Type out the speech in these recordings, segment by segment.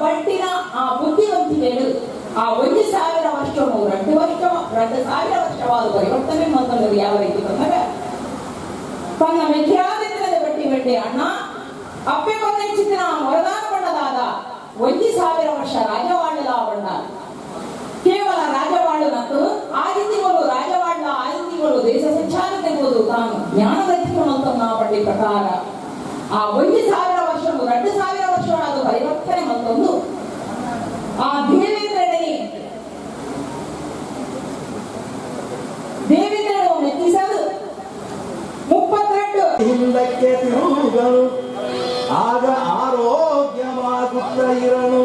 ಪಟ್ಟಿನ ಆ ಬುದ್ಧಿವಂತಿಕೆಗಳು ಆ 1,000 ವರ್ಷವು 2,000 ವರ್ಷವಾದ ಪರಿವರ್ತನೆ ಮೊದಲು ಯಾವ ರೀತಿ ಬಂದಾಗ ತನ್ನ ಮೆಖ್ಯಾತಿಲ್ಲದ ಬಟ್ಟಿ ಅಣ್ಣ ಅಪ್ಪೆ ಕೊಂದೆಚ್ಚಿನ ವರದಾನ ಬಣ್ಣದಾದ 1,000 ವರ್ಷ ರಾಜವಾಳಲ ಬಣ್ಣ ಕೇವಲ ರಾಜವಾಳು ಮತ್ತು ಆದಿತ್ಯಗಳು ರಾಜವಾಳ ಆದಿತ್ಯಗಳು ದೇಶ ಸಂಚಾರ ತೆಗೆದು ತಾನು ಜ್ಞಾನ ರಚಿಸುವಂತ ಪಟ್ಟಿ ಪ್ರಕಾರ ಆ 1,000 ವರ್ಷವು 2,000 ವರ್ಷವಾದ ಪರಿವರ್ತನೆ ಮತ್ತೊಂದು ಆ ದೇವೇಂದ್ರನು ಮೆಚ್ಚಿಸಲು 32 ಹಿಂದಕ್ಕೆ ತಿರುಗಲು ಆಗ ಆರೋಗ್ಯವಾಗುತ್ತ ಇರಲು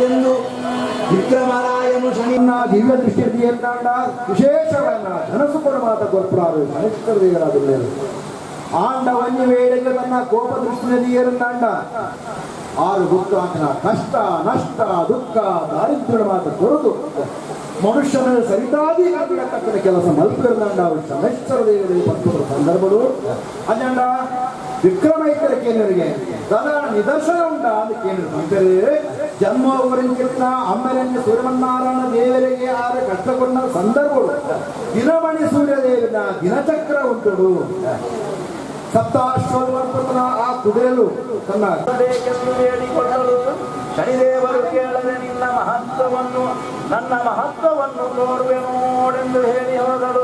ಎಂದು ವಿಕ್ರಮರಾಯನು ಶನಿನ ದಿವ್ಯ ದೃಷ್ಟಿಯನ್ನಾಂಡ ವಿಶೇಷವನ್ನ ಧನಸು ಕೊಡಮಾತ ಕೊರ್ಪುರಾರು ಶನಿಷ್ಕರದೇವರಾದ ಆಂಡ ವನ್ಯ ವೇಳೆಗೆ ತನ್ನ ಕೋಪ ದೃಷ್ಟಿಯನ್ನಾಂಡ ಆರು ದುಃಖಾಂತನ ಕಷ್ಟ ನಷ್ಟ ದುಃಖ ದಾರಿದ್ರ್ಯ ಮಾತ ಕೊರದು ಮನುಷ್ಯನ ಸರಿತಾದಿ ತಕ್ಕನ ಕೆಲಸ ಮಲ್ಪಿರಂಡ ಶನೇಶ್ವರ ದೇವರಿಗೆ ಬಂದ ಸಂದರ್ಭಗಳು ಅಲ್ಲಂಡ ವಿಕ್ರಮೈಕ್ಯರ ಕೇಂದ್ರರಿಗೆ ಸಾಧಾರಣ ನಿದರ್ಶನ ಉಂಟ ಅಂತ ಕೇಂದ್ರ ಜನ್ಮ ಊರಿನ ಅಮ್ಮರಣ್ಯ ಸೂರ್ಯಮನ್ನಾರಾಯಣ ದೇವರಿಗೆ ಆದ ಕಷ್ಟಕೊಂಡ ಸಂದರ್ಭಗಳು ದಿನಮಣಿ ಸೂರ್ಯ ದೇವನ ದಿನಚಕ್ರ ಉಂಟು ಸಪ್ತಾಶ್ವರ್ಪತನ ಆ ಕುದುರೆಲು ತನ್ನ ಹೇಳಿಕೊಳ್ಳಲು ಶನಿದೇವರು ಕೇಳದೆ ನಿನ್ನ ಮಹತ್ವವನ್ನು ನನ್ನ ಮಹತ್ವವನ್ನು ತೋರುವೆ ನೋಡೆಂದು ಹೇಳಿ ಹೋದಳು.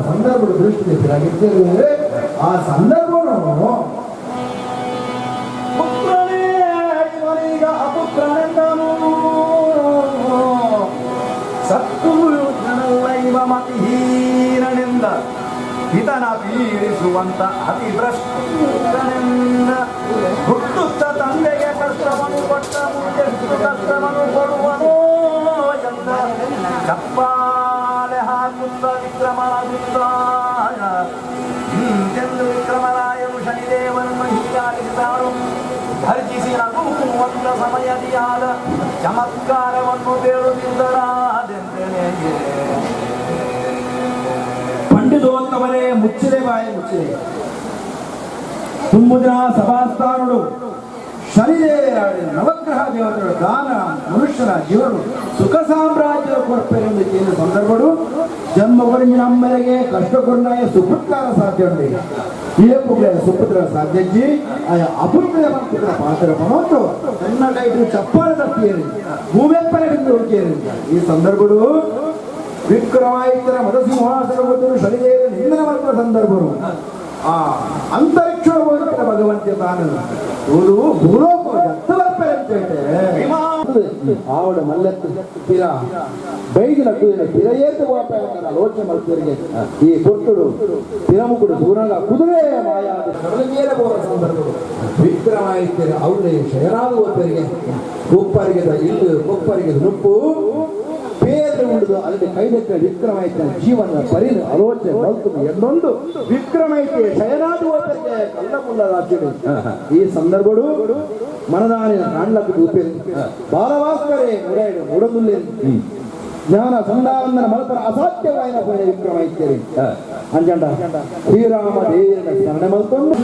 ಸಂದರ್ಭದ ದೃಷ್ಟಿಯಾಗಿದ್ದೇವೆ ಆ ಸಂದರ್ಭವನ್ನು ಪುತ್ರನೇ ಇವನೀಗ ಅಪುತ್ರನೆಂದನು ಸತ್ತು ಜನಲ್ಲ ಇವ ಮತಿಹೀನನೆಂದ ಹಿತನ ಪೀಡಿಸುವಂತ ಅತಿ ಭ್ರಷ್ಟನೆಂದ ಹುಟ್ಟುತ್ತ ತಂದೆಗೆ ಕಷ್ಟವನ್ನು ಕೊಟ್ಟ ಎಷ್ಟು ಕಷ್ಟವನ್ನು ಕೊಡುವನೋ ಎಂದ ಚಪ್ಪಾಳೆ ಹಾಕುತ್ತ ವಿಕ್ರಮಾದಿತ್ಯ ಹಿಂದೆಂದು ವಿಕ್ರಮರಾಯನು ಶನಿದೇವನನ್ನು ಹೀಗಾಗಿದ್ದಾಳು ಧರ್ಜಿಸಿ ನಗುವಂತ ಸಮಯದಿಯಾದ ಚಮತ್ಕಾರವನ್ನು ಬೇಡುತ್ತಿದ್ದಳಾದೆಂದರೆ ಪಂಡಿತೋತ್ತಮರೇ ಮುಚ್ಚಿದೆ ಬಾಯಿ ಮುಚ್ಚಿದೆ ತುಂಬುದಿನ ಸಭಾಸ್ಥಾನಗಳು ಶನಿದೇವರಾಡಿನ ನವಗ್ರಹ ದೇವತೆಗಳ ದಾನ ಮನುಷ್ಯನ ಜೀವನ ಸುಖ ಸಾಮ್ರಾಜ್ಯ ಕೊರಪೆಂದು ಕೇಂದ್ರ ಸಂದರ್ಭಗಳು ಜನ್ಮ ಹೊರಗಿನ ಅಮ್ಮರಿಗೆ ಕಷ್ಟಕೊಂಡ ಸುಪುತ್ರ ಸಾಧ್ಯ ಉಂಟು ಏಪುಗಳ ಸುಪುತ್ರ ಸಾಧ್ಯಜಿ ಆಯಾ ಅಪುತ್ರ ಪುತ್ರ ಪಾತ್ರ ಮನೋತ್ತು ಸಣ್ಣ ಕೈಟು ಚಪ್ಪಾಳೆ ತಪ್ಪಿಯರಿ ಭೂಮೆಪ್ಪರಿಂದ ಹುಡುಕಿಯರಿ ಈ ಸಂದರ್ಭಗಳು ವಿಕ್ರಮಾದಿತ್ಯನ ಮದಸಿಂಹಾಸನ ಗೊತ್ತರು ಶನಿದೇವ ನಿಂದನ ಮಾತ್ರ ಸಂದರ್ಭರು ಆ ಅಂತರಿಕ್ಷ ಭಗವಂತ ತಾನು ಓದು ಭೂಲೋಕ ಆವಡ ಮಲ್ಲೆತ್ತು ಪಿರ ಬೈಗಿನ ಪಿರಯೇತು ಆಲೋಚನೆ ಮಾಡ್ತಿರಿಗೆ ಈ ಕೊಟ್ಟುಡು ಪಿರಮುಕುಡು ದೂರಂಗ ಕುದುರೆ ಮಾಯಾದ ಕಡಲಮೇಲ ಬೋರ ಸಂದರ್ಭಗಳು ವಿಕ್ರಮಾದಿತ್ಯರ ಅವರೇ ಶಯನಾದ ಒಬ್ಬರಿಗೆ ಕೊಪ್ಪರಿಗೆ ಇಲ್ಲು ಕೊಪ್ಪರಿಗೆ ನುಪ್ಪು ಬೇರೆ ಉಳಿದು ಅಲ್ಲಿ ಕೈಲೆಕ್ಕ ವಿಕ್ರಮಾದಿತ್ಯನ ಜೀವನ ಪರಿನ ಆಲೋಚನೆ ಮಲ್ತು ಎಲ್ಲೊಂದು ವಿಕ್ರಮಾದಿತ್ಯ ಶಯನಾದುವರಿಗೆ ಕಲ್ಲಮುಲ್ಲ ರಾಜ್ಯಗಳು ಈ ಸಂದರ್ಭಗಳು ಮನದಾನಿನ ಕಾಣ್ಲಕ್ಕೆ ಉಪೇರಿ ಬಾಲಭಾಸ್ಕರೇ ಮುಡಮುಲ್ಲೆ ಜ್ಞಾನ ಸಂಧಾವಂದನ ಮಲತರ ಅಸಾಧ್ಯವಾಯಿನ ವಿಕ್ರಮಾದಿತ್ಯರಿ ಅಂಜಂಡ ಶ್ರೀರಾಮ ದೇವಿನ ಸ್ಮರಣೆ ಮಲ್ಕೊಂಡು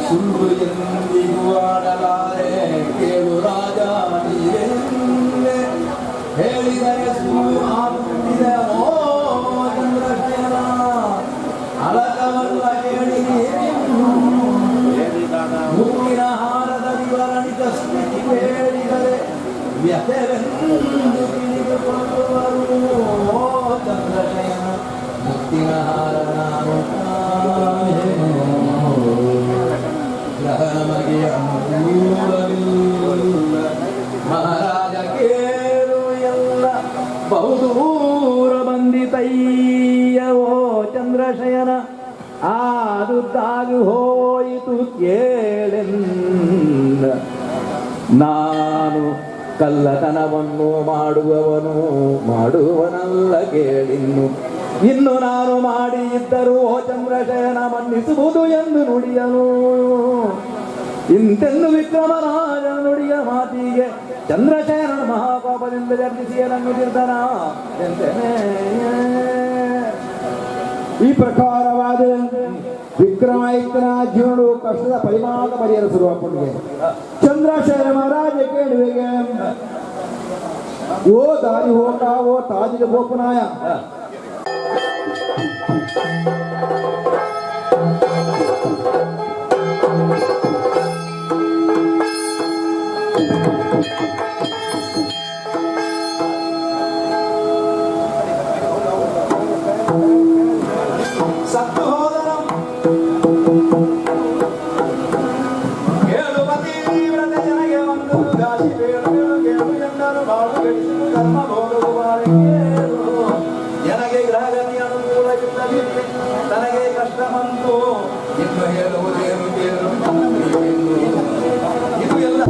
ಸುಳ್ಳು ಎಂದಿಗೂ ಆಡಲಾರೆ ಕೇಳು ರಾಜ ನೀರೆಂದೆ ಹೇಳಿದರೆ ಸುಳ್ಳು ಆಗುತ್ತಿದೆ ಓ ಚಂದ್ರಶೇನ ಅಳಕವಲ್ಲ ಹೇಳಿ ಮುತ್ತಿನ ಹಾರದ ವಿವರಣಿತ ಸ್ಥಿತಿ ಹೇಳಿದರೆ ವ್ಯಥೆವೆಂದು ತಿಳಿದುಕೊಳ್ಳುವರು ಓ ಚಂದ್ರಶೇನ ಮುತ್ತಿನ ಹಾರ ನಾನು ನಮಗೆ ಅನುಕೂಲವಿಲ್ಲ ಮಹಾರಾಜ ಕೇಳು ಎಲ್ಲ ಬಹುದೂರ ಬಂದಿತಯ್ಯ ಓ ಚಂದ್ರಶಯನ ಆದುತ್ತಾಗಿ ಹೋಯಿತು ಕೇಳೆಂದ ನಾನು ಕಳ್ಳತನವನ್ನು ಮಾಡುವವನಲ್ಲ ಕೇಳಿನ್ನು ಇನ್ನು ನಾನು ಮಾಡಿ ಇದ್ದರೂ ಓ ಚಂದ್ರಶಯನ ಮನ್ನಿಸುವುದು ಎಂದು ನುಡಿಯನು ಇಂತೆಂದು ವಿಕ್ರಮರಾಜನ ನುಡಿಯ ಮಾತಿಗೆ ಚಂದ್ರಶೇಖರ ಮಹಾಪಾಪದಿಂದ ಜರ್ಜಿಸಿ ಏನನ್ನು ನಿರ್ಧನ ಎಂತೇನೆ. ಈ ಪ್ರಕಾರವಾದ ವಿಕ್ರಮಾದಿತ್ಯನ ಜೀವನವು ಕಷ್ಟದ ಪರಿಮಾಣ ಪರಿಹರಿಸಿರುವ ಪುಣ್ಯ ಚಂದ್ರಶೇಖರ ಮಹಾರಾಜ ಕೇಳುವೆಗೆ ಓ ದಾರಿ ಹೋಟ ಓ ತಾಜಿಗೆ ಗೋಪನಾಯ ಸತ್ತು ಹೋದನ ಕೇಳು ಪತಿ ವ್ರತ ಜನಗೆ ಒಂದು ಗಾಳಿ ಬೇಳು ಕೇಳು ಎಂದರು ಬಾಳು ಗಳಿಸಲು ಕರ್ಮ ಭೋಗುವಾರೇನು ನನಗೆ ಗ್ರಹಗತಿ ಅನುಕೂಲವಿಲ್ಲದೆ ನನಗೆ ಕಷ್ಟ ಬಂತು ಇನ್ನು ಹೇಳುವುದೇನು ಕೇಳು ಇದು ಎಲ್ಲ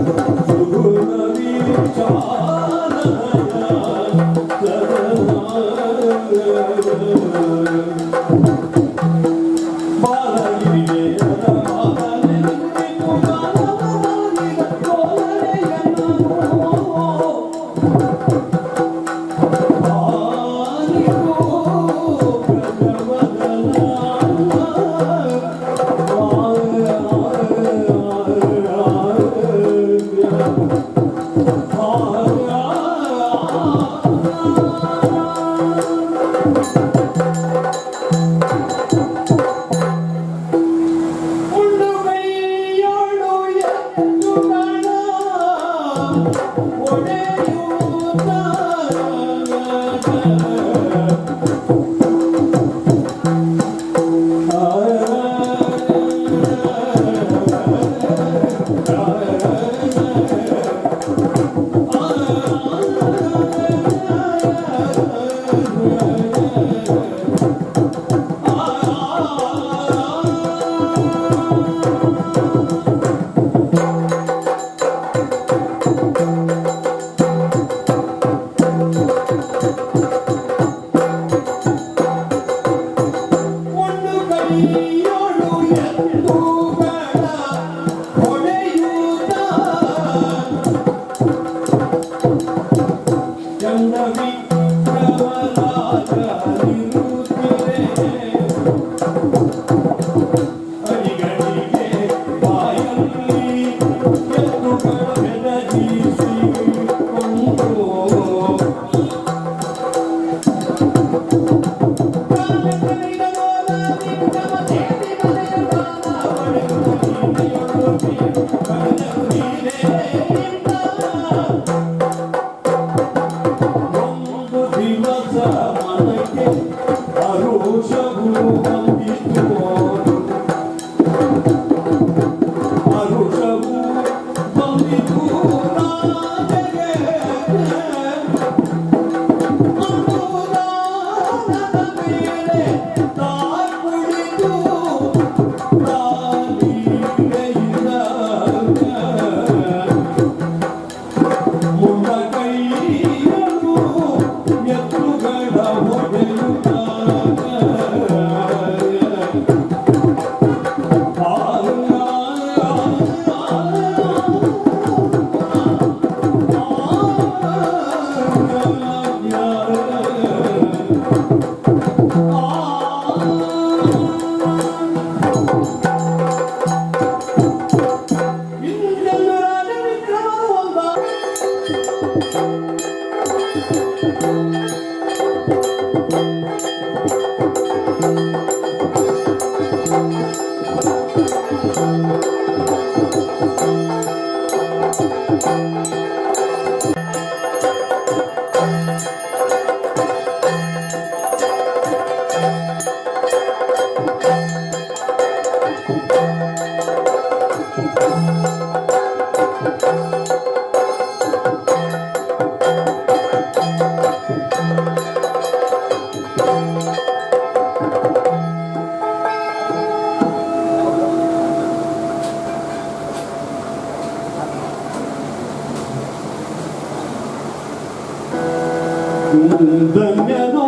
ಧನ್ಯನೋ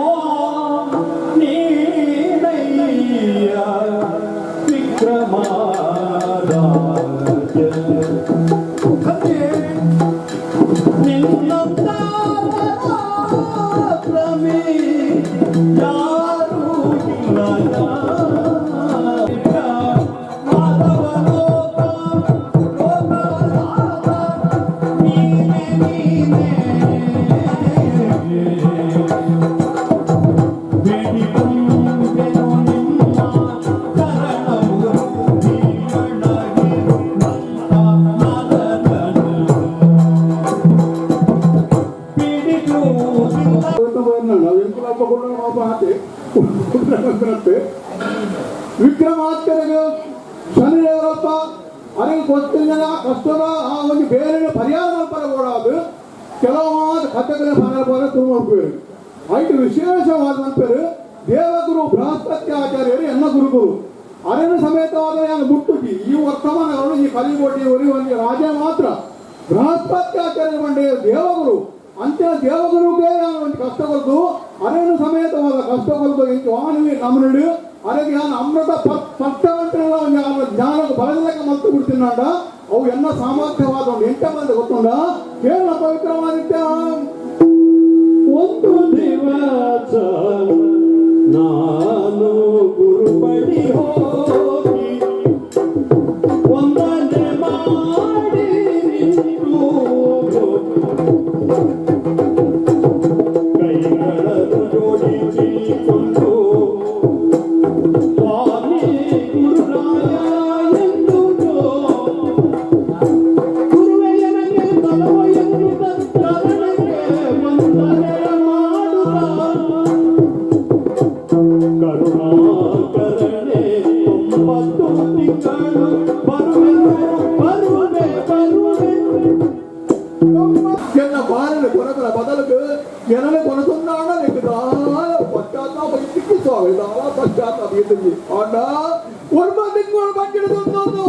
ನೀನಯ್ಯ ವಿಕ್ರಮಾರಾಧ್ಯ ವಿಕ್ರಮಾದಿತ್ಯನಿಗೆ ಶನಿದೇವರಪ್ಪ ಅದಕ್ಕೆ ಗೊತ್ತಿಲ್ಲ ಕಷ್ಟದ ಆ ಒಂದು ಬೇರೆ ಪರಿಹಾರ ಪರಗೋಡಾದು ಕೆಲವು ಕಥೆಗಳ ಪರ ತುಂಬಿರು ಐದು ವಿಶೇಷವಾದ ನಂತರ ದೇವಗುರು ಬೃಹಸ್ಪತಿ ಆಚಾರ್ಯರು ಎನ್ನ ಗುರುಗುರು ಅರಣ್ಯ ಸಮೇತವಾದ ಮುಟ್ಟುಕಿ ಈ ವರ್ತಮಾನಗಳು ಈ ಕಲಿಗೋಟಿ ಒಂದು ರಾಜ ಮಾತ್ರ ಬೃಹಸ್ಪತಿ ಆಚಾರ್ಯ ಮಂಡೆಯ ದೇವಗುರು ಅಂತ್ಯ ದೇವಗುರುಗೆ ಒಂದು ಕಷ್ಟ ಕೊಡ್ದು ಅರಣ್ಯ ಸಮೇತವಾದ ಕಷ್ಟ ಕೊಡ್ದು ಇಂಚು ವಾಣಿ ನಮ್ಮನುಡು ಅದಕ್ಕೆ ನಾನು ಅಮೃತ ಪಟ್ಟವಂತೆಲ್ಲ ಜ್ಞಾನ ಬರಲಿಕ್ಕೆ ಮತ್ತು ಬಿಡ್ತೀನಾಡ ಅವು ಎಲ್ಲ ಸಾಮರ್ಥ್ಯವಾದ ಒಂದು 8 ಮಂದಿ ಗೊತ್ತುಂಡ ಕೇರಳ ಪವಿತ್ರವಾದಿತ್ಯ ಒಂದು ದಿವಸ ನಾನು ಗುರುಪಡಿ ಹೋಗಿ ಒಂದನೆ ಮಾಡಿ ಕೈಗಳನ್ನು ಜೋಡಿಸಿಕೊಂಡು ಸ್ವಾಮಿ ಗುರುರಾಯ ಎಂದು ಗುರುವೆಯನಿಗೆ ತಲವ ಎಂದು ತರಣಕ್ಕೆ ವಂದನೆ ಮಾಡುತ್ತ ಕರುಣಾಕರಣೆ 9 ತಿಂಗಳು ಬರುವೆ ಎನ್ನ ಬಾರನ ಕೊರಕಲ ಬದಲು ಎನನೆ ಕೊನಸುನ್ನಾಣ ಲೆಕ್ಕದಾಲ ಪಶ್ಚಾತ್ತಾಪ ಇಟ್ಟಿಕ್ಕೆ ಸ್ವಾಮಿದಾಲ ಪಶ್ಚಾತ್ತಾಪ ಇಟ್ಟಿಗೆ ಅಣ್ಣ ಒರ್ಬಂದಿಗಳು ಬಂದಿಡುತ್ತೊಂದು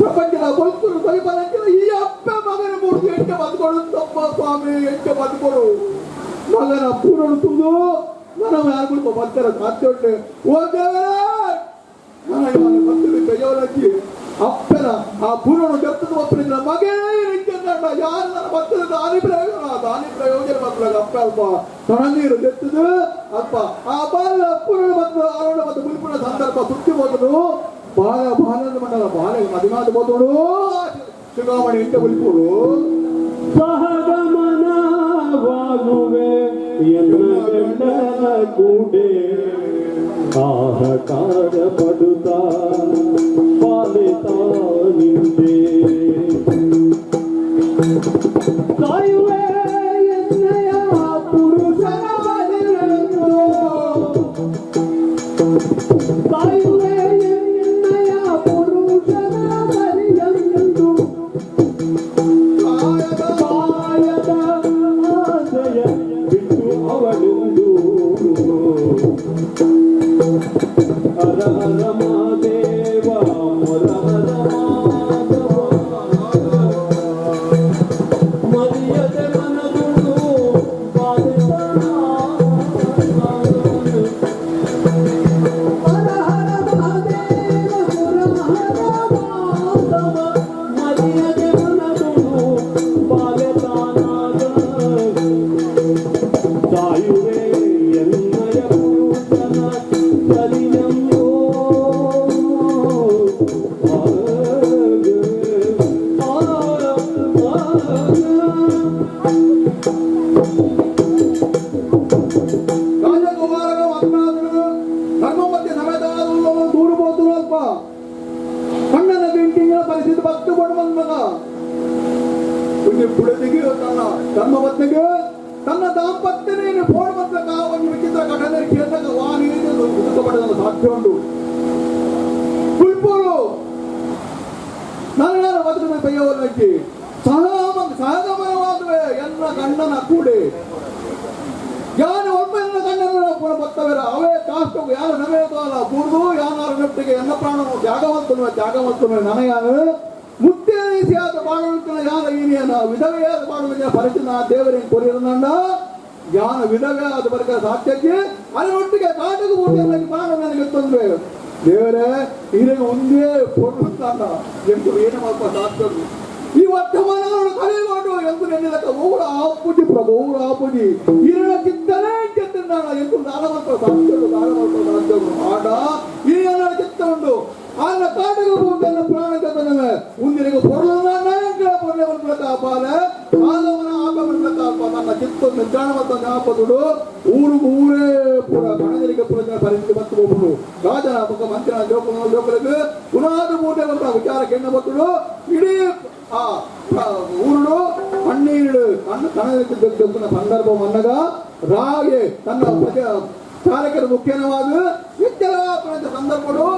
ಪ್ರಪಂಚದ ಬದುಕಲು ಪರಿಪಾಲನೆ ಈ ಅಪ್ಪ ಮಗನ ಮೂರ್ತಿ ಎಂಟೆ ಬದುಕೊಡು ತಪ್ಪ ಸ್ವಾಮಿ ಎಂಟೆ ಬದುಕೊಡು ಮಗನ ಪೂರಣಿಸುವುದು ನನ್ನ ಯಾರು ಬರ್ತಾರೆ ಸಾಧ್ಯ ಉಂಟೆ ಬಂದು ಕೈಯವರಜ್ಜಿ ಅಪ್ಪನ ಆ ಪೂರ್ಣ ಜಪ್ತದ ಒಪ್ಪನಿಂದ ಮಗೇ ನಿಂತ ಯಾರು ನನ್ನ ಭಕ್ತದ ದಾನಿ ಪ್ರಯೋಜನ ಮಕ್ಕಳ ಅಪ್ಪ ಅಲ್ಪ ತಣ್ಣೀರು ಜೆತ್ತದು ಅಪ್ಪ ಆ ಬಾಲ ಪೂರ್ಣ ಮತ್ತು ಆರೋಣ ಮತ್ತು ಮುಲ್ಪುಣ ಸಂದರ್ಭ ಸುತ್ತಿ ಹೋದನು ಬಾಲದ ಮಂಡಲ ಬಾಲ ಮದಿಮಾದ ಬೋದೋಡು ಶಿಗಾಮಣಿ ಇಂಟ ಮುಲ್ಪುಡು ಸಹಗಮನವಾಗುವೆ ಎನ್ನ ಗಂಡನ ಕೂಡೆ ಆಹಕಾರ ಪಡುತ್ತಾ ಪಾಲಿತಾ ನಿಂತೆ ಕಾಯುವೆ ಎನ್ನಯ ಪುರುಷನ ಬಲಿಯನ್ನು ಕಾಯುವೆ ಎನ್ನಯ ಪುರುಷನ ಬಲಿಯನ್ನು ಕಾಯದ ಆಸೆಯ ಬಿಟ್ಟು ಅವಳುಂದು ಹರ ಹರ ಮಹಾದೇವ ಹರ ಹರ ಮಾಧವ ಮರಿಯದೆ ಮನದುಂಡು ಪಾಲಿತ ಹರ ಹರ ಮಹಾದೇವ ಹರ ಹರ ಮಾಧವ ಮರಿಯದೆ ಮನದುಂಡು ಪಾಲಿತಾನಾಗ ಸಾಯುವೆ ಎನ್ನಯ ಪುರುಷನ ಬಲಿಯಂಬೋ ರಾಜಕುಮಾರನ ಮಕ್ಕಳಾದರು ಧರ್ಮ ಮಧ್ಯೆ ಸಮೇತವಾದ ದೂರ ಹೋದ್ರು ಅಲ್ಪ ಕಣ್ಣನ ಬೆಂಕಿಂಗಳ ಪರಿಸ್ಥಿತಿ ಭಕ್ತ ಕೊಡುವಂತ ಮಗ ಪುಳಿಗೆ ತನ್ನ ಧರ್ಮ ಪತ್ನಿಗೆ ತನ್ನ ದಾಂಪತ್ಯನೇ ಪೋಡುವಂತ ಒಂದು ವಿಚಿತ್ರ ಘಟನೆ ಕೇಳಿದಾಗ ವಾಣಿ ದುಃಖಪಡಲು ಸಾಧ್ಯ ಉಂಟು ಕುಲ್ಪೂರು ನನ್ನ ಬದುಕಿನ ಕೈಯವನ್ನಕ್ಕೆ ಸಹಗಮನವಾದುವೆ ಎಲ್ಲ ಗಂಡನ ಕೂಡೆ ಯಾರು ಒಮ್ಮೆಲ್ಲ ಗಂಡನ ಬರ್ತವರ ಅವೇ ಕಾಷ್ಟವು ಯಾರು ನವೇದಲ್ಲ ಕೂಡುದು ಯಾರು ನಟ್ಟಿಗೆ ಎನ್ನ ಪ್ರಾಣವು ತ್ಯಾಗವಂತನು ನನಗಾನು ಮುತ್ತೆ ರೀತಿಯಾದ ಬಾಳುವಿನ ಯಾನ ಈನಿಯನ ವಿಧವೆಯಾದ ಬಾಳುವಿನ ಪರಿಚಿನ ದೇವರೇನು ಕೊರಿಯರನಂಡ ಯಾನ ವಿಧವೆಯಾದ ಬರಕ ಸಾಧ್ಯಕ್ಕೆ ಅದರೊಟ್ಟಿಗೆ ಕಾಟకు ಹೋಗಿ ಪ್ರಾಣ ನನಗೆ ತಂದ್ರೆ ದೇವರೇ ಇದಕ್ಕೆ ಒಂದೇ ಪೊರುತ್ತಾನ ಎಂದು ಏನು ಮಾತ್ರ ಸಾಧ್ಯ ಈ ವರ್ತಮಾನಗಳನ್ನು ಕಳೆಯುವುದು ಎಂದು ನೆನೆದಕ್ಕ ಊರ ಆಪುಜಿ ಪ್ರಭು ಊರ ಆಪುಜಿ ಇರಳ ಚಿತ್ತನೇ ಕೆತ್ತಿದ್ದಾಳ ಎಂದು ದಾನವಂತ ಸಾಧ್ಯಗಳು ಆಡ ಈ ಎಲ್ಲ ಚಿತ್ತ ಉಂಟು ಅನ್ನ ಕಾಟకు ಹೋಗಿ ಪ್ರಾಣ ಕತ್ತನವೆ ಮುಂದಿನಿಗೆ ಪೊರುಳನ್ನ ಪೊರ್ಲೆ ಕಾಪಾಲ ಆದವನ ಆಗಮನ ಕಾಪಾಲ ನನ್ನ ಚಿತ್ತ ನಿರ್ಧಾರವಂತ ಜ್ಞಾಪಕರು ಊರೇ ಪೂರ ಕಣದರಿಗೆ ಪುರ ಪರಿಸ್ಥಿತಿ ಬತ್ತು ಹೋಗ್ಬಿಡು ರಾಜನ ಮಂತ್ರಿನ ಜೋಕರಿಗೆ ಪುನಾದ ಮೂಟೆ ವಿಚಾರ ಕೆಣ್ಣ ಬತ್ತುಡು ಇಡೀ ఆ ఊరిలో కన్నీళ్ళు కనకు దొరికిన సందర్భం అనగా రాగే తన ಕಾರ್ಯಕ್ರಮ ಮುಖ್ಯವಾದ ವಿದ್ಯಾ ಸಂದರ್ಭಗಳು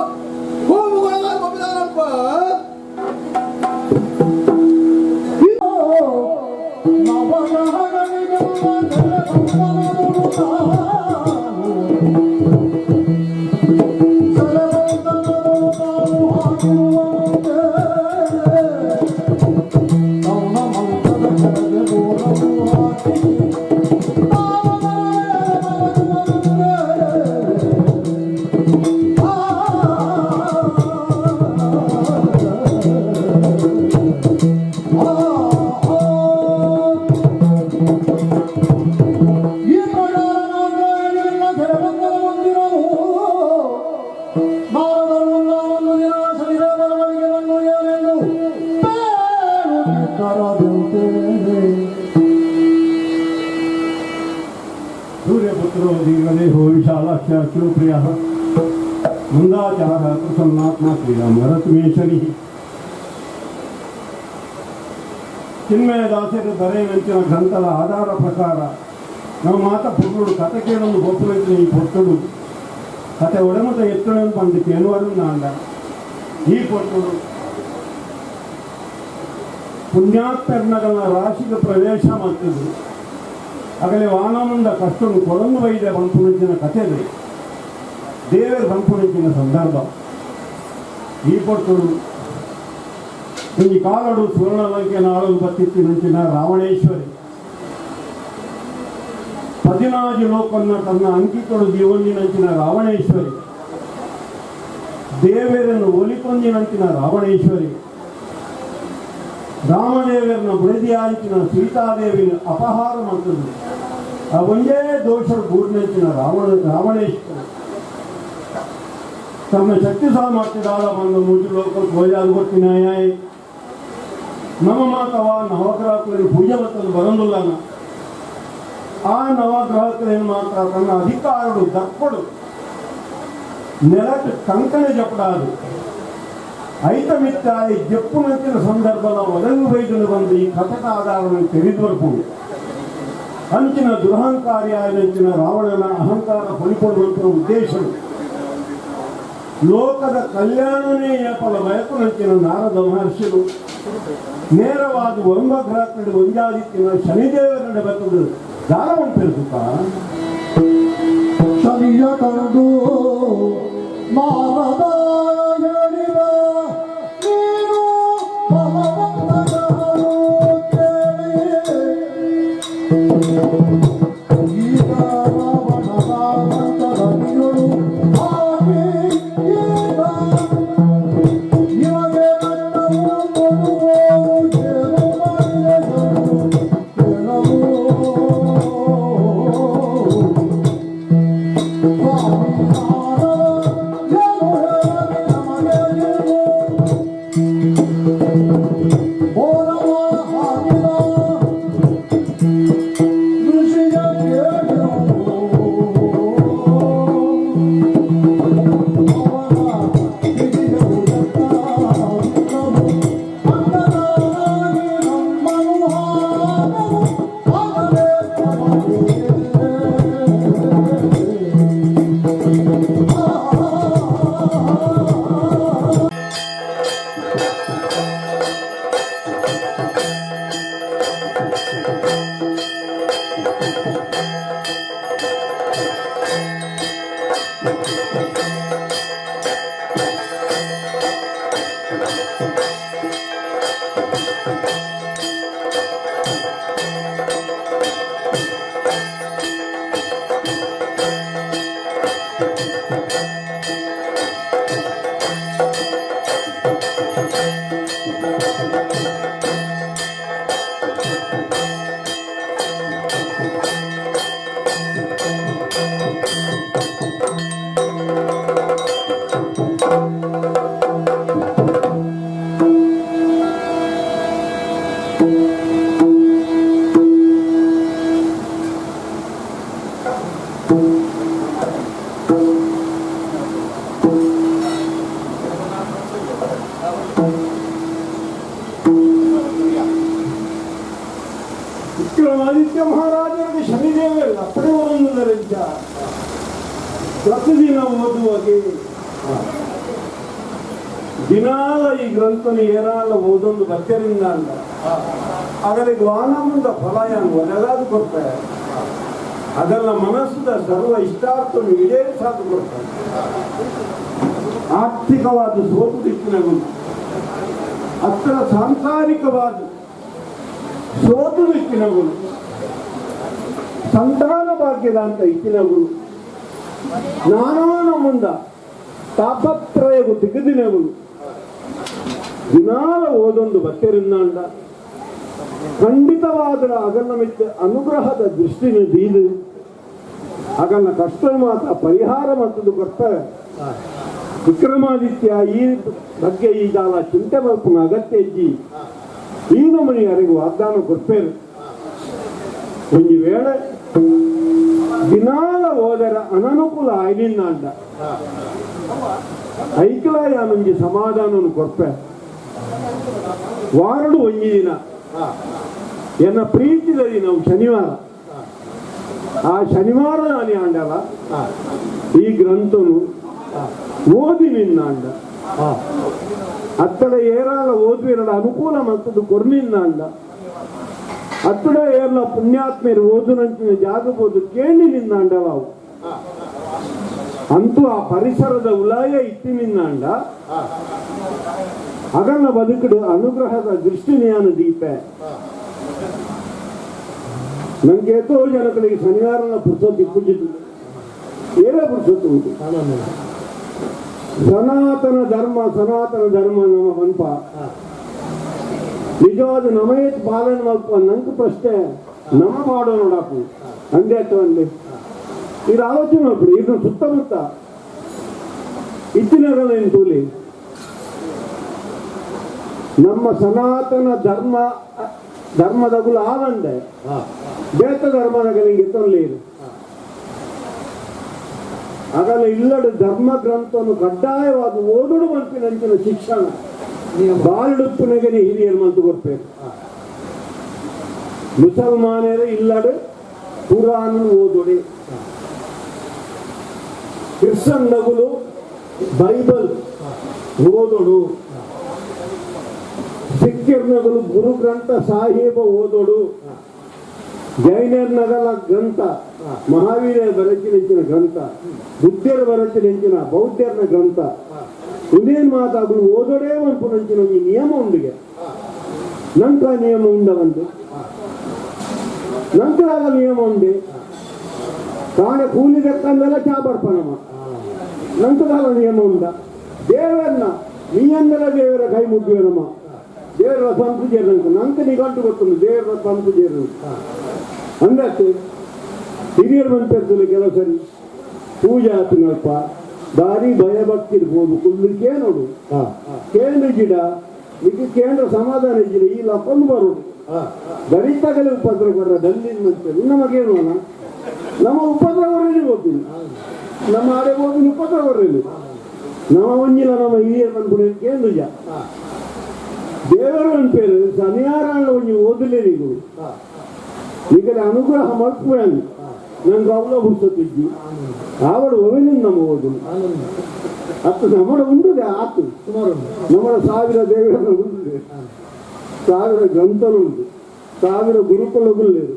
सूर्यपुत्रो दीर्घदेहो विशालाक्ष प्रियः मंदाचारः प्रसन्नात्मा श्रीरामरत्मेश्वरी ಚಿನ್ಮಯದಾಸರು ಬರೆಯುವಂಚಿನ ಗ್ರಂಥದ ಆಧಾರ ಪ್ರಕಾರ ನಮ್ಮ ಮಾತ ಪುರುಡು ಕತೆ ಕೇಳಲು ಗೊಪ್ಪುವಂಚಿನ ಈ ಪೊಟ್ಟುಡು ಕತೆ ಒಡಮುಟ ಎತ್ತುಳನ್ನು ಬಂದು ಕೇಳುವರು ನಾಂಡ ಈ ಪೊಟ್ಟುಡು ಪುಣ್ಯಾತ್ಮಗಳ ರಾಶಿಗೆ ಪ್ರವೇಶ ಮಾಡ್ತಿದ್ರು ಆಗಲೇ ವಾನಮುಂದ ಕಷ್ಟವನ್ನು ಕೊಡಂದು ವೈದ್ಯ ಬಂಪುಣಿಸಿನ ಕಥೆದೆ ದೇವರ ಬಂಪುಣಿಸಿನ ಸಂದರ್ಭ ಈ ಪೊಟ್ಟುಡು ಈ ಕಾಲಡು ಸುವರ್ಣಲಂಕೆ ನಾಳು ಬತ್ತಿತ್ತು ನಂಚಿನ ರಾವಣೇಶ್ವರಿ 14 ಲೋಕನ್ನ ತನ್ನ ಅಂಕಿತೊಡು ಜೀವನಿನಂಚಿನ ರಾವಣೇಶ್ವರಿ ದೇವರನ್ನು ಒಲಿಕೊಂದಿನಂಚಿನ ರಾವಣೇಶ್ವರಿ ರಾಮದೇವರನ್ನ ಬುಡದಿಯಾಂಚಿನ ಸೀತಾದೇವಿನ ಅಪಹಾರ ಮಾಡ್ತದೆ ಆ ಒಂದೇ ದೋಷರು ಗೂಡಿನಂಚಿನ ರಾವಣೇಶ್ವರಿ ತಮ್ಮ ಶಕ್ತಿ ಸಾಮರ್ಥ್ಯದಾದ ಬಂದು 3 ಲೋಕಕ್ಕೆ ಗೋಜಾಲು ಗೊತ್ತಿನಾಯ ನಮ್ಮ ಮಾತವ ನವಗ್ರಹಗಳಲ್ಲಿ ಪೂಜೆ ಬತ್ತಲು ಬರಂದಿಲ್ಲ ಆ ನವಗ್ರಹಗಳನ್ನು ಮಾತ್ರ ತನ್ನ ಅಧಿಕಾರಗಳು ದಪ್ಪಡು ನೆಲಕ್ಕೆ ಕಂಕಣೆ ಜಪಡಾದು ಐತಮಿತ್ತಾಯಿ ಜಪ್ಪುನಂಚಿನ ಸಂದರ್ಭದ ಒದಗಿ ವೈದ್ಯನು ಬಂದು ಈ ಕಥಕ ಆಧಾರವನ್ನು ತೆರೆದುವರ್ಕೊಂಡು ಅಂಚಿನ ದುರಹಂಕಾರಿಯಾದಂಚಿನ ರಾವಣನ ಅಹಂಕಾರ ಹೊಲಿಕೊಳ್ಳುವಂತಹ ಉದ್ದೇಶಗಳು ಲೋಕದ ಕಲ್ಯಾಣನೇ ಏಪಲ ಬಯಕುನಂಚಿನ ನಾರದ ಮಹರ್ಷಿಗಳು ನೇರವಾದ ಒಂಬ ಗ್ರಹಕ್ಕೆ ಒಂಜಾದಿತ್ತಿನ ಶನಿದೇವರನ್ನ ಬರ್ತದೆ ದಾನವಂತಿರುತ್ತ ಶನಿಯ ತಂದು ನಾರದ ಹೇಳಿದ ನೀನು ಭಗವಂತನನ್ನು ಕೇಳಿ ಈಗ ರಾವಣನ ಅಂತರನಿಯಳು ಹಾಗೆ ಈಗ ನಿಮಗೆ ಅಗತ್ಯ ಮಹಾರಾಜರಿಗೆ ಶನಿದೇವರು ಅಪ್ಪಣೆ ಬರುವುದರಿಂದ ಪ್ರತಿದಿನ ಓದುವಾಗೆ ದಿನಾಲ ಈ ಗ್ರಂಥನು ಏನಾಲ ಓದೊಂದು ಭಕ್ತರಿಂದ ಅಂದ ಅದರಿಗೆ ವಾನಮುಂದ ಫಲಾಯನ ಒದಗಾದು ಕೊಡ್ತಾರೆ ಅದೆಲ್ಲ ಮನಸ್ಸಿನ ಸರ್ವ ಇಷ್ಟಾರ್ಥವನ್ನು ಈಡೇರಿಸಾದು ಕೊಡ್ತಾರೆ ಆರ್ಥಿಕವಾದ ಸೋತು ದಿಕ್ಕಿನಗುಂಟು ಅತ್ತರ ಸಾಂಸಾರಿಕವಾದ ಸೋತು ದಿಕ್ಕಿನಗುಳು ಸಂತಾನ ಭಾಗ್ಯದ ಅಂತ ಇಕ್ಕಿನಗುಳು ನಾನಾನ ಮುಂದ ತಾಪತ್ರಯವು ದಿಗದಿನಗುಳು ದಿನಾಲ ಓದೊಂದು ಭಕ್ತರಿಂದ ಖಂಡಿತವಾದ ಅಗನ್ನ ಮಿತ್ತ ಅನುಗ್ರಹದ ದೃಷ್ಟಿನ ದೀದು ಅಗನ್ನ ಕಷ್ಟ ಮಾತ್ರ ಪರಿಹಾರ ಮತ್ತದು ಕೊಡ್ತಾರೆ ವಿಕ್ರಮಾದಿತ್ಯ ಈ ಬಗ್ಗೆ ಈಗಾಲ ಚಿಂತೆ ಮಲ್ಪನ ಅಗತ್ಯ ಇಜ್ಜಿ ಈ ನಮೂನಿ ಯಾರಿಗೂ ವಾಗ್ದಾನ ಕೊಡ್ಪೇರು ಒಂದು ವೇಳೆ ದಿನಾಲ ಓದರ ಅನನುಕೂಲ ಆಯ್ಲಿಲ್ಲ ಅಂದ ಐಕ್ಲಾಯ ನಮ್ಗೆ ಸಮಾಧಾನವನ್ನು ಕೊಡ್ಪೆ ವಾರಡು ಒಂಜಿ ದಿನ ಎನ್ನ ಪ್ರೀತಿದಲ್ಲಿ ನಾವು ಶನಿವಾರ ಆ ಶನಿವಾರ ನಾನು ಆಂಡಲ್ಲ ಈ ಗ್ರಂಥನು ಓದಿ ನಿನ್ನ ಅಂಡ ಅತ್ತಡ ಏರಾಲ ಓದುವಿರಲ ಅನುಕೂಲ ಮತ್ತದು ಕೊರ್ನಿನ್ನ ಅಂಡ ಅತ್ತಡ ಏರ್ಲ ಪುಣ್ಯಾತ್ಮೇರು ಓದುನಂಚಿನ ಜಾಗಬೋದು ಕೇಳಿ ನಿನ್ನ ಅಂಡವ ಅವು ಅಂತೂ ಆ ಪರಿಸರದ ಉಲಾಯ ಇತ್ತಿ ನಿನ್ನ ಅಂಡ ಅಗನ್ನ ಬದುಕಡು ಅನುಗ್ರಹದ ದೃಷ್ಟಿನಿಯಾನ ದೀಪ ನಂಗೆ ಎಷ್ಟೋ ಜನಗಳಿಗೆ ಶನಿವಾರನ ಪುರ್ಸೊತ್ತು ಪೂಜಿತು ಏನೇ ಪುರ್ಸೊತ್ತು ಉಂಟು ಸನಾತನ ಧರ್ಮ ನಮ್ಮ ಪಂಪ ನಿಜವಾದ ನಮಯತ್ ಪಾಲನೆ ಮಲ್ಪ ನಂಗೆ ಪ್ರಶ್ನೆ ನಮ್ಮ ಮಾಡೋ ನೋಡಾಕು ಅಂದೆ ಅಥವಾ ಅಂದೆ ಇದು ಆಲೋಚನೆ ಮಾಡ್ಬಿಡಿ ಇದು ಸುತ್ತಮುತ್ತ ಇತ್ತಿನಗಲ್ಲ ಏನು ತೂಲಿ ನಮ್ಮ ಸನಾತನ ಧರ್ಮದಗುಲು ಆವಂದೆ ಬೇತ ಧರ್ಮದಗಳಿಗೆ ತೊಂದರೆ ಇದು ಆಗಲ್ಲ ಇಲ್ಲಡು ಧರ್ಮ ಗ್ರಂಥವನ್ನು ಕಡ್ಡಾಯವಾದ ಓದಡು ಮಲ್ಪಿನಂಚಿನ ಶಿಕ್ಷಣ ಬಾಳುಪ್ಪನಿಗೆ ಹಿರಿಯರು ಮಂತು ಕೊಡ್ಬೇಕು ಮುಸಲ್ಮಾನರೇ ಇಲ್ಲಡು ಪುರಾಣ ಓದೊಡೆ ಕ್ರಿಶ್ಚನ್ನಗುಲು ಬೈಬಲ್ ಓದೊಡು ಸಿಖ್ಯರ್ನಗಲು ಗುರು ಗ್ರಂಥ ಸಾಹೇಬ ಓದೋಡು ಜೈನರ್ನಗಲ ಗ್ರಂಥ ಮಹಾವೀರ ಬರಚಿನ ಗ್ರಂಥ ಬುದ್ಧರ ಬರಚಿನ ಬೌದ್ಧರ್ನ ಗ್ರಂಥ ಇನ್ನೇನ್ ಮಾತಾಗಲು ಓದೋಡೇ ಮನ್ಪುನಂಚಿನ ಈ ನಿಯಮ ಉಂಡಿಗೆ ನಂತರ ನಿಯಮ ಉಂಡವಂದು ನಂತರ ನಿಯಮ ಉಂಡೆ ಕಾಣ ಕೂಲಿ ದಕ್ಕಂದೆಲ್ಲ ಚಾಬರ್ಪಣಮ ನಂತರ ನಿಯಮ ಉಂಡ ದೇವರನ್ನ ನೀಯಂದರ ದೇವರ ಕೈ ಮುಗ್ಗುವನಮ್ಮ ದೇವರ ಸಂತು ಸೇರಿದಂತ ನಂಗೆ ನಿಗಂಟು ಗೊತ್ತುಂಟು ದೇವರ ಸಂತು ಸೇರಿದಂತ ಅಂದಕ್ಕೆ ಹಿರಿಯರು ಬಂತಿರ್ತದೆ ಕೆಲವು ಸರಿ ಪೂಜೆ ಆತನಲ್ಪ ದಾರಿ ಭಯಭಕ್ತಿ ಇರ್ಬೋದು ಕುಲ್ಲಿಗೆ ನೋಡು ಕೇಂದ್ರ ಗಿಡ ಇದು ಕೇಂದ್ರ ಸಮಾಧಾನ ಇದ್ದಿಲ್ಲ ಈ ಲಪ್ಪನ್ನು ಬರೋದು ಗರಿತಗಲೇ ಉಪದ್ರ ಕೊಡ್ರ ದಲ್ಲಿ ನಮಗೇನು ನಮ್ಮ ಉಪದ್ರ ಹೊರಲಿ ಹೋಗ್ತೀನಿ ನಮ್ಮ ಆಡೆ ಹೋಗಿ ಉಪದ್ರ ಹೊರಲಿ ನಮ್ಮ ಒಂಜಿಲ್ಲ ನಮ್ಮ ಹಿರಿಯರು ಬಂದ್ಬಿಡಿ ಕೇಂದ್ರ ದೇವರು ಅಂಪೇರು ಶನಿವಾರ ಒಂಜಿ ಓದಲೇ ನೀವು ಈಗ ಅನುಗ್ರಹ ಮಲ್ಪುವನು ನಂಗೆ ಅವಳ ಹುಡ್ಸತ್ತಿದ್ದಿ ಆವಡು ಒವೆನು ನಮ್ಮ ಓದು ಅತ್ತು ನಮ್ಮಡ ಉಂಟುದೆ ಆತು ನಮ್ಮಡ 1000 ದೇವರನ್ನ ಉಂಟು 1000 ಗ್ರಂಥನುಂಟು 1000 ಗುರುಕುಲಗುಲ್ಲೇರು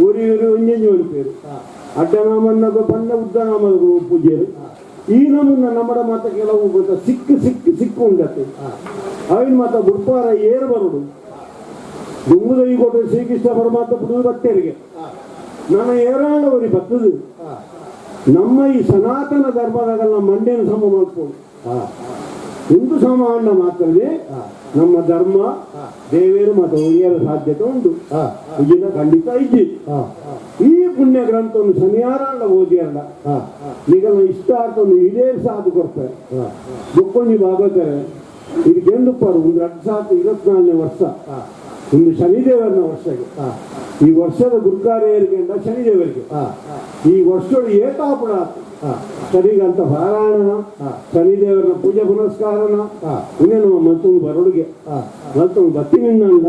ಊರಿಯೂರು ಒಂಜಂಜಿ ಒಲಿಪೇರು ಅಡ್ಡನಾಮನ್ನಗ ಪನ್ನ ಉದ್ದನಾಮದ ಪೂಜೆರು ಈ ನಮ್ಮನ್ನ ನಮ್ಮಡ ಮಾತ ಕೆಲವು ಗೊತ್ತ ಸಿಕ್ಕು ಉಂಡತ್ತೆ ಅವಿನ ಮಾತ ಬುಡ್ಪಾರ ಏರು ಬರುಡು ದುಂಗುದ ಈ ಕೊಟ್ಟರೆ ಶ್ರೀಕೃಷ್ಣ ಪರಮಾತ್ಮ ಬಿಡುವುದು ಭಕ್ತರಿಗೆ ನನ್ನ ಏರಾಳವರಿ ಭಕ್ತದು ನಮ್ಮ ಈ ಸನಾತನ ಧರ್ಮದಾಗಲ್ಲ ಮಂಡ್ಯನ ಸಮ ಮಾಡ್ಕೊಂಡು ಹಿಂದೂ ಸಮಾನ ಮಾತ್ರವೇ ನಮ್ಮ ಧರ್ಮ ದೇವೇರು ಮತ್ತು ಒಯ್ಯರ ಸಾಧ್ಯತೆ ಉಂಟು ಇದನ್ನ ಖಂಡಿತ ಇದ್ದಿ ಈ ಪುಣ್ಯ ಗ್ರಂಥವನ್ನು ಶನಿವಾರ ಓದಿ ಅಲ್ಲ ಈಗೆಲ್ಲ ಇಷ್ಟಾರ್ಥವನ್ನು ಈಡೇರಿಸಾದು ಕೊಡ್ತಾರೆ ಬುಕ್ಕೊಂಡಿ ಭಾಗವತಾರೆ ಇದಕ್ಕೆಂದು ಪಾರು 2024ನೇ ವರ್ಷ ಒಂದು ಶನಿದೇವರನ ವರ್ಷಕ್ಕೆ ಈ ವರ್ಷದ ಗುರುಕಾರ್ಯರಿಗೆ ಶನಿದೇವರಿಗೆ ಈ ವರ್ಷದ ಏಕಾಪುಡ ಸರಿಗಂತ ಪಾರಾಯಣ ಶನಿದೇವರನ ಪೂಜೆ ಪುನಸ್ಕಾರನ ಇನ್ನೇನು ಮತ್ತೊಂದು ಬರಡುಗೆ ಮತ್ತೊಂದು ಬತ್ತಿನಿಂದ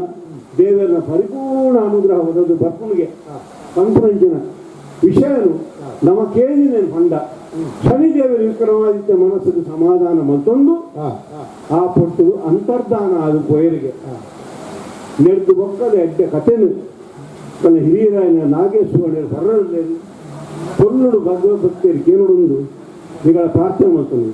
ದೇವರ ಪರಿಪೂರ್ಣ ಅನುಗ್ರಹ ಒದದು ಬರ್ಪುಣಿಗೆ ಪಂಚರಂಜಿನ ವಿಷಯನು ನಮ್ಮ ಕೇಳಿನ ಪಂಡ ಶನಿದೇವರ ವಿಕ್ರಮಾದಿತ್ಯ ಮನಸ್ಸಿಗೆ ಸಮಾಧಾನ ಮತ್ತೊಂದು ಆ ಪೊಟ್ಟು ಅಂತರ್ಧಾನ ಅದು ಪೊಯರಿಗೆ ನೆರೆದು ಬೊಕ್ಕದ ಎಡ್ಡೆ ಕಥೆನು ತನ್ನ ಹಿರಿಯರಾಯನ ನಾಗೇಶ್ವರ ಬರಲೇನು ಕೊಲ್ಲುಡು ಭಗವದ್ಭಕ್ತರಿಗೆ ಕೇಳುವುದು ನಿಗಳ ಪ್ರಾರ್ಥನೆ ಮಾಡ್ತಾನೆ.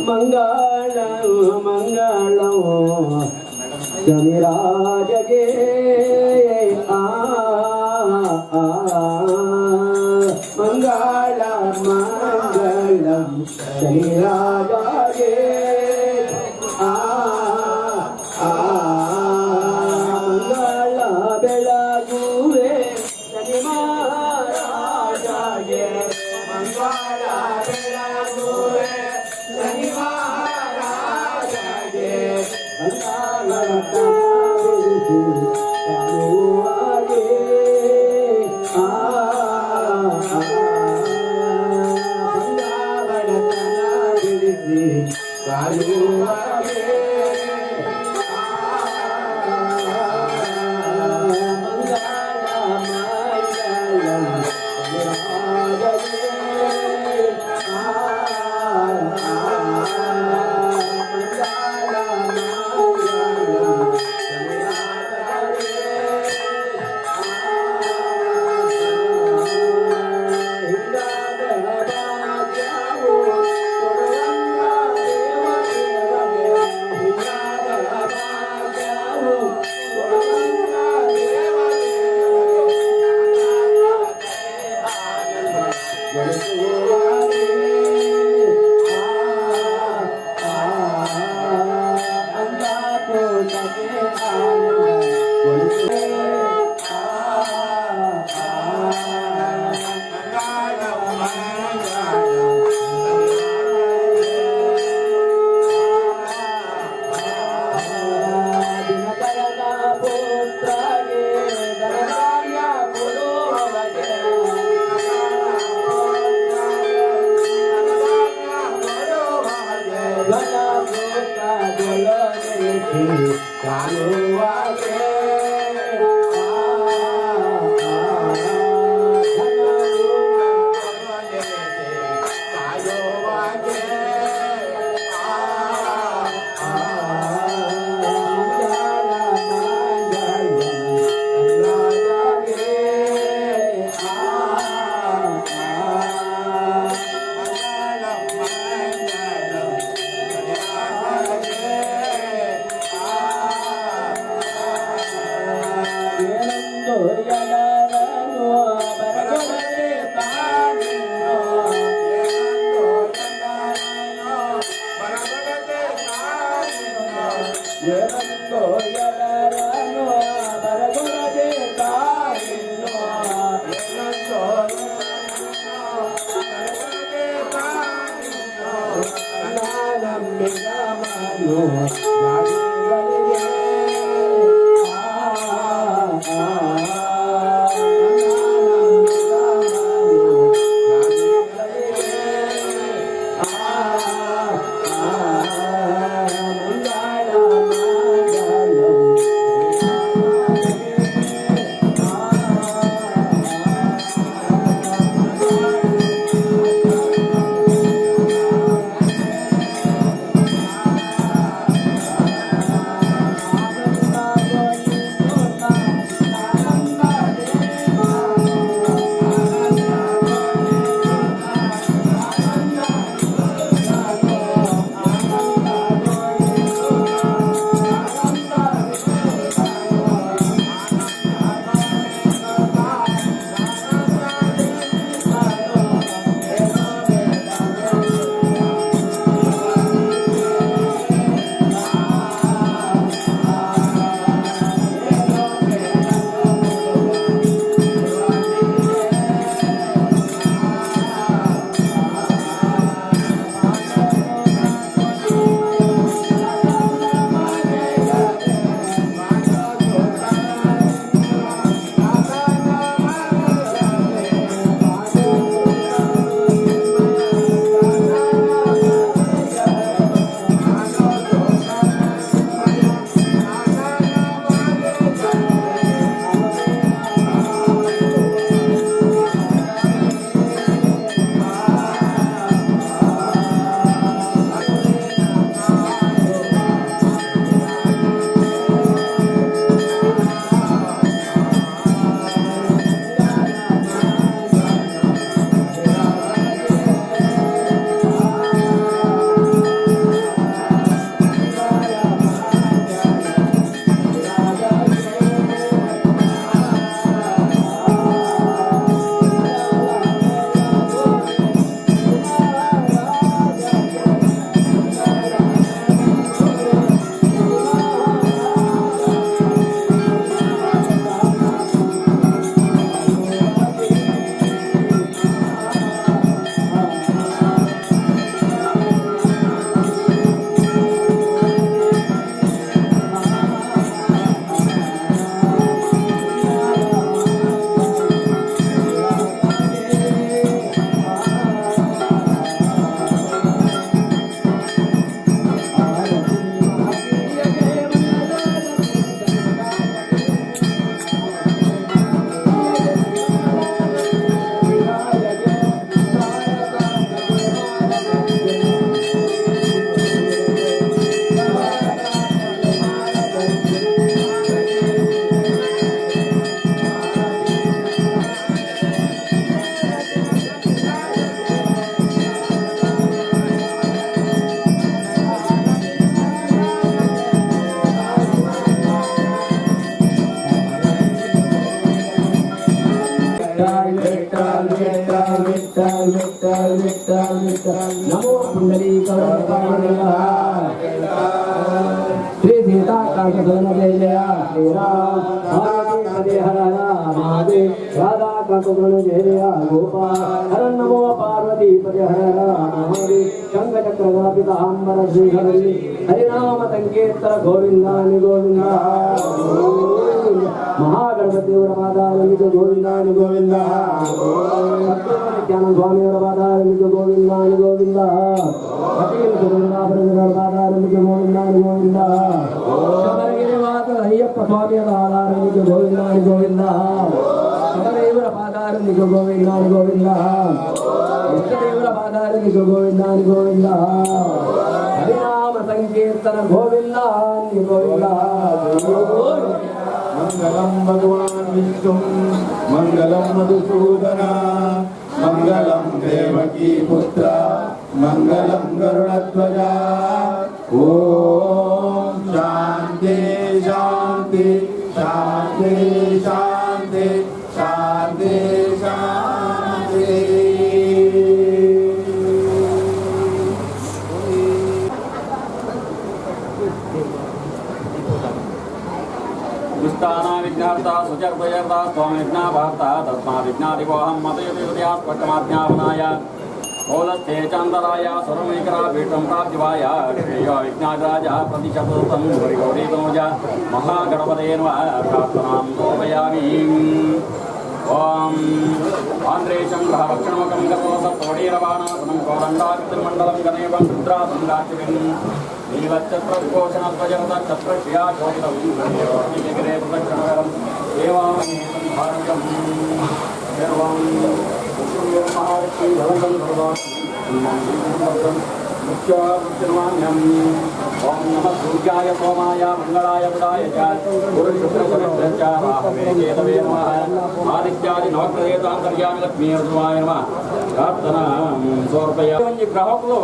ಮಂಗಳಂ ಮಂಗಳಂ ಶನಿರಾಜಗೆ ಮಂಗಳ ಮಂಗಳಂ ಶನಿರಾಜಗೆ ಮಂಗಳ ಬೆಳಗುವೆ ಶನಿ ಮಹಾರಾಜಗೆ ಮಂಗಳ ಬೆಳಗುವೆ ಶನಿ ಮಹಾರಾಜ ಶ್ರೀ ಸೀತಾಕಾಂತ ಜಯ ಜಯ ಶ್ರೀರಾಮ್ ಹರೇ ಹರ ಮಹಾದೇವ್ ರಾಧಾಕಾಂತ ಜಯ ಜಯ ಗೋಪಾಲ ಹರ ನಮೋ ಪಾರ್ವತಿ ಪದೇ ಹರ ಮಹಾದೇವ್ ಶಂಖಚಕ್ರ ಪಿತಾಂಬರ ಶ್ರೀಹರಿ ಹರಿನಾಮ ಸಂಕೀರ್ತರ ಗೋವಿಂದಾನಿ ಗೋವಿಂದ ಮಹಾಗಣಪತಿಯವರ ಪಾದಾರವಿಂದು ಗೋವಿಂದಾನಿ ಗೋವಿಂದ ಸತ್ಯನಾರಾಯಣ ಸ್ವಾಮಿಯವರ ಪಾದಾರವಿಂದು ಗೋವಿಂದಾನಿ ಗೋವಿಂದ ಪಾದಾರವಿಂದು ಗೋವಿಂದಾನಿ ಗೋವಿಂದ ಶಬರಗಿರಿವಾಸ ಅಯ್ಯಪ್ಪ ಸ್ವಾಮಿಯವರ ಪಾದಾರವಿಂದು ಗೋವಿಂದಾನಿ ಗೋವಿಂದ ಶಬರೇವರ ಪಾದಾರವಿಂದು ಗೋವಿಂದಾನಿ ಗೋವಿಂದ ಇಷ್ಟದೇವರ ಪಾದಾರವಿಂದು ಗೋವಿಂದಾನಿ ಗೋವಿಂದ ಹರಿನಾಮ ಸಂಕೀರ್ತನ ಗೋವಿಂದಾನಿ ಗೋವಿಂದ ಮಂಗಲಂ ಭಗವಾನ್ ವಿಷ್ಣು ಮಂಗಲಂ ಮಧುಸೂದನ ಮಂಗಲಂ ದೇವಕೀ ಪುತ್ರ ಮಂಗಲಂ ಗರುಡಧ್ವಜ ಓಂ ಶಾಂತಿ ಶಾಂತಿ ಶಾಂತಿ ಶಾಂತಿ ಶಾಂತಿ ಶಾಂತಿ. दुष्टाना विघ्नार्ता सुचर्दयर्ता स्वामी विघ्नाभार्ता तस्मा विघ्नादिवोहं मतयुतिया स्पष्टमाज्ञापनाय ओलस्ते चन्दराय सुरमेकरा पीठं प्राप्तिवाय श्रेयो विघ्नाग्राजः प्रतिशतोत्तम हरिगौरीतनुज महागणपतये नमः प्रार्थनां समर्पयामि. ओम आंध्रेशं ग्रहभक्षणमकं गतोसत्तोडीरवाणासनं कोदण्डाकृतिर्मण्डलं गणेवं रुद्रासं गाक्षिकं नीलच्छत्रविभूषणध्वजरथच्छत्रश्रिया शोभितं गिरे प्रदक्षिणकरं देवामेतं भारतं सर्वं महालक्ष्मीधरं सर्वं मुख्यमान्यम् ओम नमः सूर्याय सोमाय मंगलाय बुधाय च गुरुशुक्रशनिभ्यश्च राहवे केतवे नमः आदित्यादि नवग्रहेतान्तर्यामि लक्ष्मी ರುದ್ರವಾಯ ನಮಃ ಪ್ರಾರ್ಥನಾ ಸಮರ್ಪಯ. ಈ ಗ್ರಹಗಳು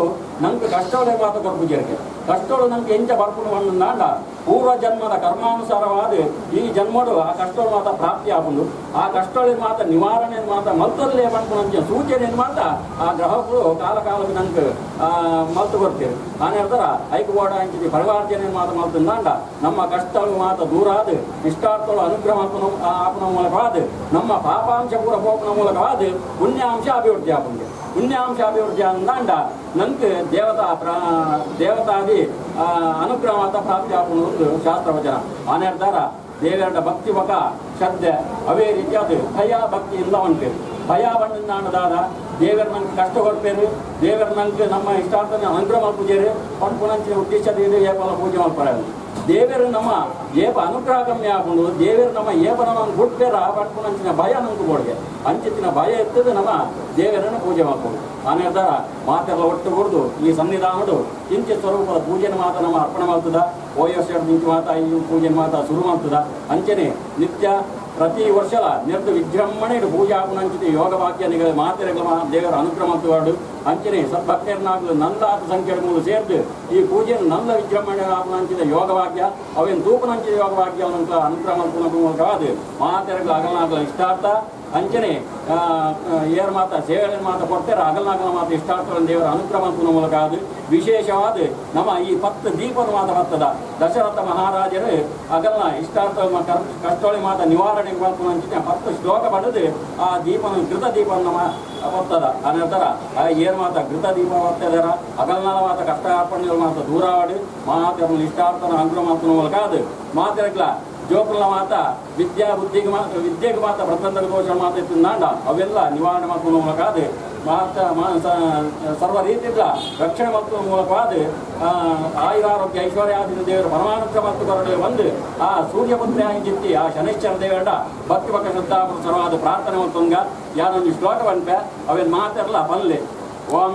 ನಂಗೆ ಕಷ್ಟವೇ ಮಾತು ಕೊಡ್ಬಿಟ್ಟಿರ್ಕೆ ಕಷ್ಟಗಳು ನಂಗೆ ಎಂಚ ಬರ್ಕೊಂಡು ನಾಂಡ ಪೂರ್ವ ಜನ್ಮದ ಕರ್ಮಾನುಸಾರವಾದ ಈ ಜನ್ಮಡು ಆ ಕಷ್ಟಗಳು ಮಾತ್ರ ಪ್ರಾಪ್ತಿ ಆಗುಂಡು ಆ ಕಷ್ಟಗಳಿಗೆ ಮಾತ್ರ ನಿವಾರಣೆ ಮಾತ್ರ ಮಲ್ತಲ್ಲೇ ಮಾಡ್ಕೊಂಡು ಸೂಚನೆ ಮಾತ್ರ ಆ ಗ್ರಹಗಳು ಕಾಲ ಕಾಲಕ್ಕೆ ನಂಗೆ ಮಲ್ತು ಬರ್ತೀರಿ ನಾನು ಹೇಳ್ತಾರ ಐಕ್ಯವಾಡ ಅಂಚಿತಿ ಪರಿವಾರ್ಜನೆ ಮಾತ್ರ ಮಲ್ತು ನಾಂಡ ನಮ್ಮ ಕಷ್ಟಗಳು ಮಾತ್ರ ದೂರ ಆದ ಇಷ್ಟಾರ್ಥಗಳು ಅನುಗ್ರಹ ಆಪನ ಮೂಲಕವಾದ ನಮ್ಮ ಪಾಪಾಂಶ ಪೂರ ಹೋಪನ ಮೂಲಕವಾದ ಪುಣ್ಯಾಂಶ ಅಭಿವೃದ್ಧಿ ಆಪಂಗೆ ಪುಣ್ಯಾಂಶ ಅಭಿವೃದ್ಧಿ ಅಂದಾಂಡ ನಂಗೆ ದೇವತಾದಿ ಅನುಗ್ರಹ ಮಾತ್ರ ಪ್ರಾಪ್ತಿ ಆಪುವುದು ಶಾಸ್ತ್ರವಚನ ಆನೆ ಹೇಳ್ತಾರ ದೇವರ ಭಕ್ತಿ ಬಕ ಶ್ರದ್ಧೆ ಅವೇ ರೀತಿಯಾದ ಭಯ ಭಕ್ತಿ ಇಲ್ಲ ಉಂಟು ಭಯ ಬಂದಾದ ದೇವರ ನಂಗೆ ಕಷ್ಟ ಕೊಡ್ಪೇರು ದೇವರ ನಂಗೆ ನಮ್ಮ ಇಷ್ಟಾರ್ಥನ ಅನುಗ್ರಹ ಮಾಡ್ಪೂಜೇರು ಪುಣಂಚಿನ ಉದ್ದೇಶದ ಏಪಲ ಪೂಜೆ ಮಾಡ್ತಾರೆ ದೇವರು ನಮ್ಮ ಏಪ ಅನುಗ್ರಹ ಕಮ್ಮಿ ಹಾಕೊಂಡು ದೇವರು ನಮ್ಮ ಏಪನ ಗುಡ್ಬೇರ ಪಟ್ಪುಣಂಚಿನ ಭಯ ನಂಗೆ ಕೊಡ್ಗೆ ಅಂಚಿತ್ತಿನ ಭಯ ಎತ್ತದ ನಮ್ಮ ದೇವರನ್ನು ಪೂಜೆ ಮಾಡ್ಕೊಂಡು ಆನೆದಾರ ಮಾತೆಲ್ಲ ಒಟ್ಟು ಕೊಡ್ದು ಈ ಸನ್ನಿಧಾನಡು ಕಿಂಚಿತ್ ಸ್ವರೂಪದ ಪೂಜೆನ ಮಾತ ನಮ್ಮ ಅರ್ಪಣೆ ಮಾಡ್ತದ ಓಯೋಷಡ್ ನಿಂತು ಮಾತ ಈ ಪೂಜೆನ ಮಾತ ಶುರು ಮಾಡ್ತದ ಅಂಚನೆ ನಿತ್ಯ ಪ್ರತಿ ವರ್ಷಲ ನಿರ್ದು ವಿಜೃಂಭಣೆ ಪೂಜೆ ಹಾಕುನಂಚಿತಿ ಯೋಗ ವಾಕ್ಯ ಮಾತೆರೆಗಳ ದೇವರ ಅನುಗ್ರಹ ಮಾಡ್ತವಾಡು ಅಂಚನೆ ಸದ್ಭಕ್ತರನ್ನಾಗಲು ನಂದಾತ ಸಂಖ್ಯೆ ಮೂಲ ಸೇರ್ದು ಈ ಪೂಜೆಯನ್ನು ನಂದ ವಿಜೃಂಭಣೆ ಹಾಕುನಂಚಿದ ಯೋಗ ವಾಕ್ಯ ಅವೇನು ತೂಪನಂಚಿದ ಯೋಗ ವಾಕ್ಯ ಅನುಗ್ರಹ ಮಾಡ್ಕೊಳ್ಳೋ ಮೂಲಕವಾದ ಮಾತೆರೆಗಳ ಅಗಲನಾಗಲ ಇಷ್ಟಾರ್ಥ ಅಂಚನೆ ಏರ್ ಮಾತ ಸೇವೆಗಳ ಮಾತ ಕೊಡ್ತಾರೆ ಅಗಲನಾಗಲ ಮಾತ ಇಷ್ಟಾರ್ಥಗಳನ್ನು ದೇವರ ಅನುಗ್ರಹ ಮಾಡ್ಕೊಳ್ಳೋ ಮೂಲಕ ಅದು ವಿಶೇಷವಾದ ನಮ್ಮ ಈ 10 ದೀಪದ ಮಾತ ಬರ್ತದ ದಶರಥ ಮಹಾರಾಜರು ಅಗಲನ ಇಷ್ಟಾರ್ಥ ಕಷ್ಟೊಳಿ ಮಾತ ನಿವಾರಣೆ ಮಾಡ್ಕೊಂಡು ಅಂಚಿನ 10 ಶ್ಲೋಕ ಪಡೆದು ಆ ದೀಪನ ಘೃತ ದೀಪವನ್ನು ಬರ್ತದ ಅನಂತರ ಏರ್ ಮಾತ ಘೃತ ದೀಪ ಬರ್ತದಾರ ಅಗಲನಾದ ಮಾತ ಕಷ್ಟ ಅರ್ಪಣೆಗಳು ಮಾತ ದೂರವಾಡಿ ಮಾತ ಇಷ್ಟಾರ್ಥನ ಅನುಗ್ರಹ ಮಾಡ್ಕೊಳ್ಳೋ ಮೂಲಕ ಅದು ಮಾತಿರಕ್ಲ ಜೋಕುಲ ಮಾತ ವಿದ್ಯೆಗೆ ಮಾತ ಪ್ರತಿಬಂಧಕ ದೋಷ ಮಾತ ನಾಂಡ ಅವೆಲ್ಲ ನಿವಾರಣೆ ಮಾಡ್ಕೊಳ್ಳೋ ಮೂಲಕ ಅದು ಮಾತ ಸರ್ವ ರೀತಿಯ ರಕ್ಷಣೆ ಮಾಡ್ಕೊಳ್ಳೋ ಮೂಲಕವಾದ ಆಯುರಾರೋಗ್ಯ ಐಶ್ವರ್ಯಾದಿ ದೇವರ ಪರಮಾನುಗ್ರಹ ಮತ್ತು ಕರುಣೆ ಬಂದು ಆ ಸೂರ್ಯಪುತ್ರ ಜಿತ್ತಿ ಆ ಶನೈಶ್ಚರ ದೇವರ ಭಕ್ತಿ ಭಕ್ತ ಶ್ರದ್ಧಾಪುರವಾದ ಪ್ರಾರ್ಥನೆ ಮತ್ತೊಂಗ ಯಾರೊಂದು ಶ್ಲೋಕ ಬಂದ್ಪೆ ಅವೇನು ಮಾತೆಲ್ಲ ಬಲ್ಲೆ ಓಂ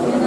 ठीक